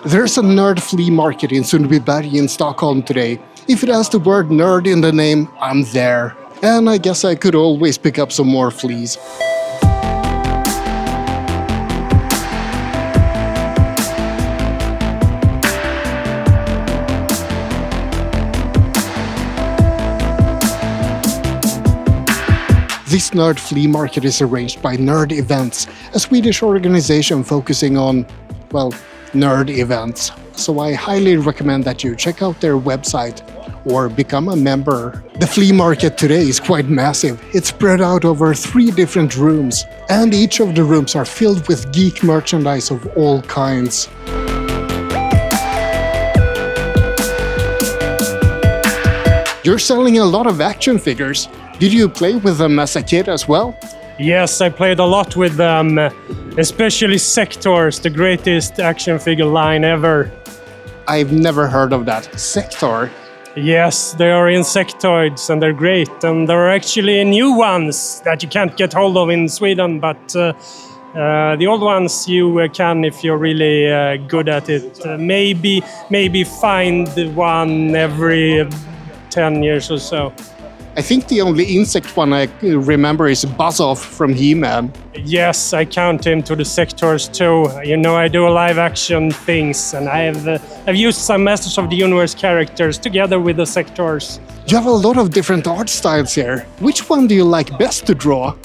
There's a nerd flea market in Sundbyberg in Stockholm today. If it has the word nerd in the name, I'm there. And I guess I could always pick up some more fleas. This nerd flea market is arranged by Nerdevents, a Swedish organization focusing on, well, nerd events. So I highly recommend that you check out their website or become a member. The flea market today is quite massive. It's spread out over 3 different rooms, and each of the rooms are filled with geek merchandise of all kinds. You're selling a lot of action figures. Did you play with them as a kid as well? Yes, I played a lot with them, especially Sectors, the greatest action figure line ever. I've never heard of that. Sector? Yes, they are insectoids and they're great. And there are actually new ones that you can't get hold of in Sweden, but the old ones you can if you're really good at it. Maybe find one every 10 years or so. I think the only insect one I remember is Buzz-Off from He-Man. Yes, I count him to the Sectors too. You know, I do live action things, and I've used some Masters of the Universe characters together with the Sectors. You have a lot of different art styles here. Which one do you like best to draw?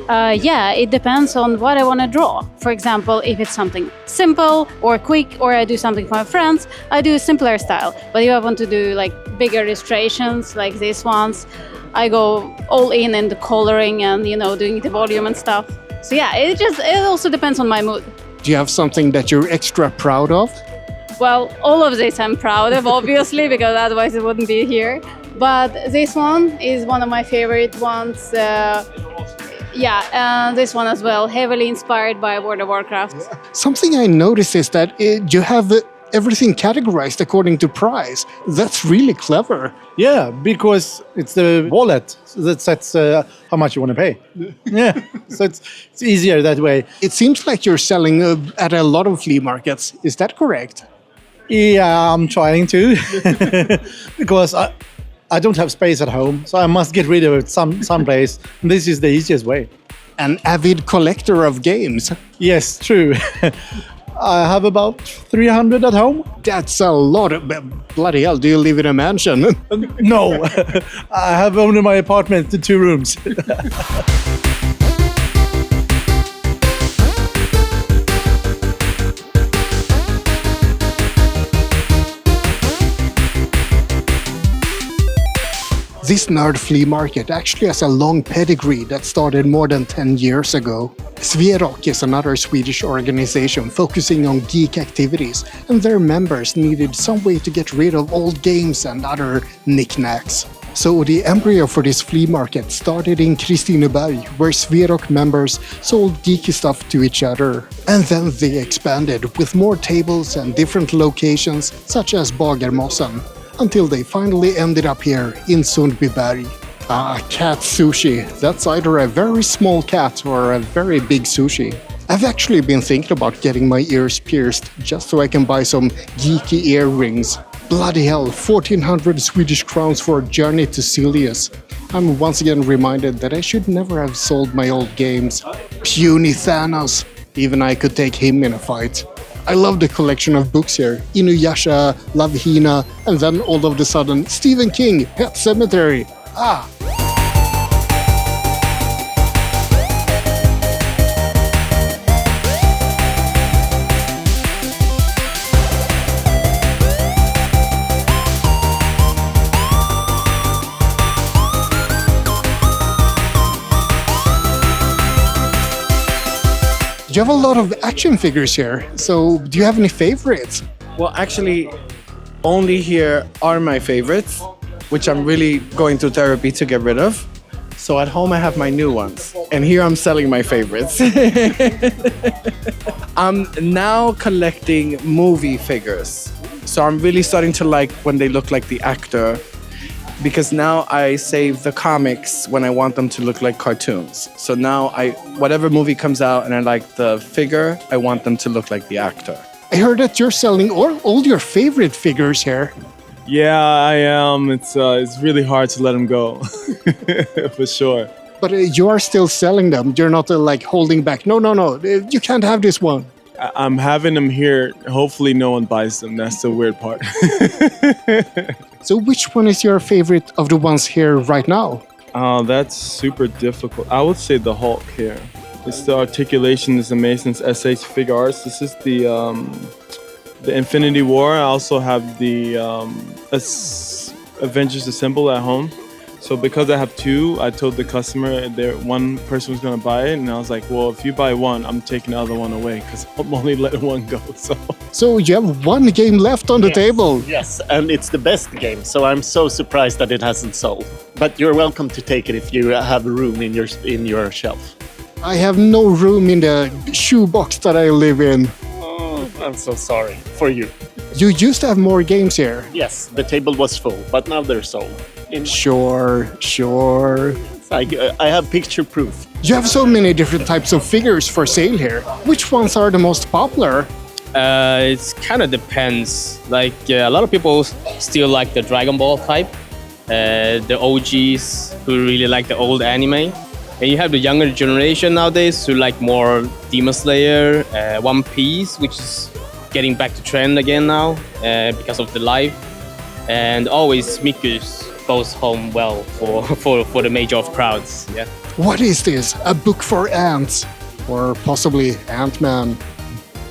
Yeah, it depends on what I want to draw. For example, if it's something simple or quick, or I do something for my friends, I do a simpler style. But if I want to do like bigger illustrations like these ones, I go all in the coloring and, you know, doing the volume and stuff. So yeah, it also depends on my mood. Do you have something that you're extra proud of? Well, all of this I'm proud of, obviously, because otherwise it wouldn't be here. But this one is one of my favorite ones. Yeah, and this one as well, heavily inspired by World of Warcraft. Something I noticed is that you have everything categorized according to price. That's really clever. Yeah, because it's the wallet that sets how much you want to pay. Yeah, so it's easier that way. It seems like you're selling at a lot of flea markets. Is that correct? Yeah, I'm trying to. Because I don't have space at home, so I must get rid of it someplace. This is the easiest way. An avid collector of games. Yes, true. I have about 300 at home. That's a lot of... Bloody hell, do you live in a mansion? No, I have only my apartment, 2 rooms. This nerd flea market actually has a long pedigree that started more than 10 years ago. Swedish is another Swedish organization focusing on geek activities, and their members needed some way to get rid of old games and other knickknacks. So the embryo for this flea market started in Kristineberg, where Swedish members sold geeky stuff to each other. And then they expanded with more tables and different locations, such as Bagarmossen, until they finally ended up here in Sundbyberg. Cat sushi. That's either a very small cat or a very big sushi. I've actually been thinking about getting my ears pierced just so I can buy some geeky earrings. Bloody hell, 1400 Swedish crowns for a journey to Silius. I'm once again reminded that I should never have sold my old games. Puny Thanos. Even I could take him in a fight. I love the collection of books here. Inuyasha, Love Hina, and then all of a sudden, Stephen King, Pet Sematary. You have a lot of action figures here, so do you have any favorites? Well, actually, only here are my favorites, which I'm really going to therapy to get rid of. So at home I have my new ones, and here I'm selling my favorites. I'm now collecting movie figures. So I'm really starting to like when they look like the actor, because now I save the comics when I want them to look like cartoons. So now whatever movie comes out and I like the figure, I want them to look like the actor. I heard that you're selling all your favorite figures here. Yeah, I am. It's really hard to let them go, for sure. But you are still selling them. You're not like holding back. No, you can't have this one. I'm having them here. Hopefully no one buys them. That's the weird part. So which one is your favorite of the ones here right now? That's super difficult. I would say the Hulk here. It's the articulation is amazing. It's SH Fig Arts. This is the Infinity War. I also have the Avengers Assemble at home. So because I have two, I told the customer one person was going to buy it, and I was like, well, if you buy one, I'm taking the other one away because I'm only letting one go. So you have one game left on the table. Yes, and it's the best game, so I'm so surprised that it hasn't sold. But you're welcome to take it if you have room in your shelf. I have no room in the shoebox that I live in. Oh, I'm so sorry for you. You used to have more games here. Yes, the table was full, but now they're sold. Sure. I have picture proof. You have so many different types of figures for sale here. Which ones are the most popular? It kind of depends. Like a lot of people still like the Dragon Ball type, the OGs who really like the old anime. And you have the younger generation nowadays who like more Demon Slayer, One Piece, which is getting back to trend again now because of the live. And always Miku's goes home well for the major of crowds. Yeah. What is this? A book for ants? Or possibly Ant-Man?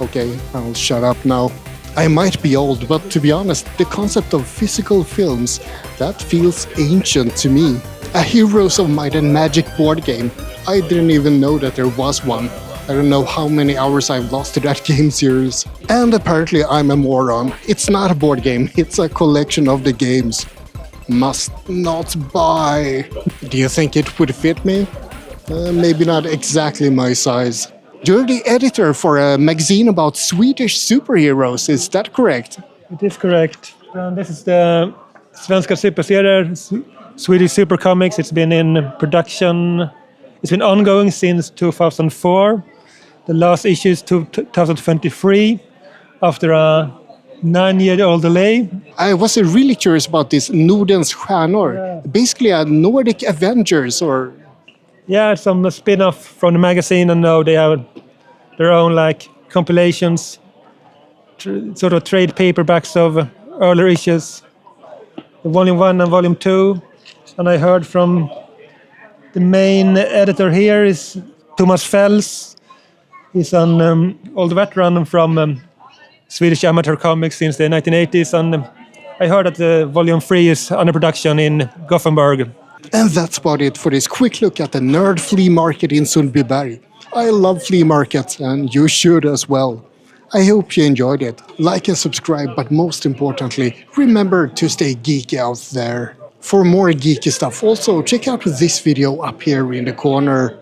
Okay, I'll shut up now. I might be old, but to be honest, the concept of physical films, that feels ancient to me. A Heroes of Might and Magic board game. I didn't even know that there was one. I don't know how many hours I've lost to that game series. And apparently I'm a moron. It's not a board game, it's a collection of the games. Must not buy. Do you think it would fit me? Maybe not exactly my size. You're the editor for a magazine about Swedish superheroes, is that correct? It is correct. This is the Svenska Superserier, Swedish Super Comics. It's been in production. It's been ongoing since 2004. The last issue is 2023, after a 9-year-old delay. I was really curious about this Nordens Stjärnor. Yeah. Basically a Nordic Avengers or... Yeah, it's some spin-off from the magazine, and now they have their own like compilations, sort of trade paperbacks of earlier issues, Volume 1 and Volume 2. And I heard from the main editor here is Thomas Fels. He's an old veteran from Swedish amateur comics since the 1980s, and I heard that Volume 3 is under production in Gothenburg. And that's about it for this quick look at the nerd flea market in Sundbyberg. I love flea markets, and you should as well. I hope you enjoyed it. Like and subscribe, but most importantly, remember to stay geeky out there. For more geeky stuff, also check out this video up here in the corner.